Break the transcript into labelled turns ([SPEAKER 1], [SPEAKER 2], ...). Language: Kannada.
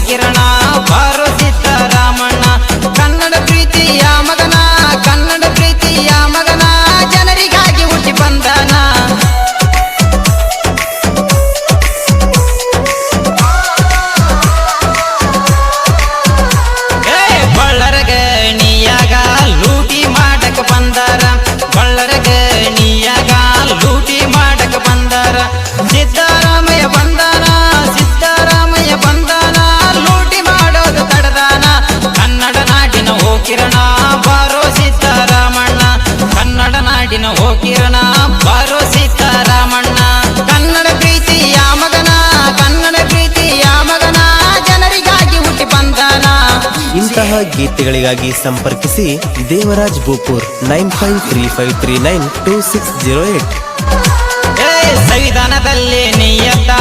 [SPEAKER 1] ಕಿರಣ ಬಾರೋ ಸಿದ್ದರಾಮಣ್ಣ. ಕನ್ನಡ ಪ್ರೀತಿಯ ಮಗನ, ಕನ್ನಡ ಪ್ರೀತಿಯ ಮಗನ, ಜನರಿಗಾಗಿ ಹುಟ್ಟಿ ಬಂದನ. ಬಳ್ಳರ ಗಣಿಯಾಗ ಲೂಟಿ ಮಾಡಕ ಬಂದಾರ, ಬಳ್ಳರ ಗಣಿಯಾಗ ಲೂಟಿ ಮಾಡಕ ಬಂದಾರ. ಸಿದ್ದರಾಮಯ್ಯ ಬಂದಾನ, ಸಿದ್ದರಾಮಯ್ಯ ಬಂದಾನ, ಲೂಟಿ ಮಾಡೋದು ತಡದಾನ. ಕನ್ನಡ ನಾಡಿನ ಓ ಕಿರಣ ಬಾರೋ ಸಿದ್ದರಾಮಣ್ಣ, ಕನ್ನಡ ನಾಡಿನ ಓ ಕಿರಣ ಬಾರೋ ಸಿದ್ದರಾಮಣ್ಣ. ಕನ್ನಡ ಪ್ರೀತಿಯ ಮಗನ, ಕನ್ನಡ ಪ್ರೀತಿಯ ಮಗನ, ಜನರಿಗಾಗಿ ಹುಟ್ಟಿ ಬಂದಾನ.
[SPEAKER 2] ಇಂತಹ ಗೀತೆಗಳಿಗಾಗಿ ಸಂಪರ್ಕಿಸಿ ದೇವರಾಜ್ ಬೋಪೂರ್ 9535392608.
[SPEAKER 1] ಸಂವಿಧಾನದಲ್ಲಿ ನಿಯತ